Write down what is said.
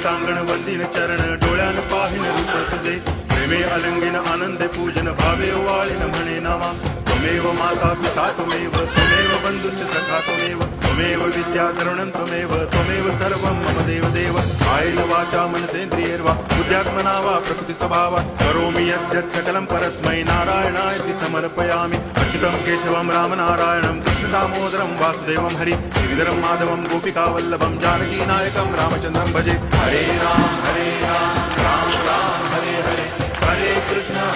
सांगण वंदिन चरण डोळ्यान पाहिन रूप तुझे प्रेमे अलंगिन आनंदे पूजन भावे ओवाळीन म्हणे नामा त्वमेव माता पिता त्वमेव बंधुश्च सखा त्वमेव विद्या द्रविणं त्वमेव सर्वं मम देव कायेन वाचा मनसेन्द्रियैर्वा बुद्ध्यात्मना वा प्रकृति स्वभावात् करोमि यद्यत् सकलं परस्मै नारायणायति समर्पयामि अच्युतं केशवं रामनारायणं कृष्णदामोदरं वासुदेवं हरि श्रीधरं माधवं गोपिकावल्लभं जानकीनायकं रामचन्द्रं भजे हरे राम राम राम हरे हरे हरे कृष्ण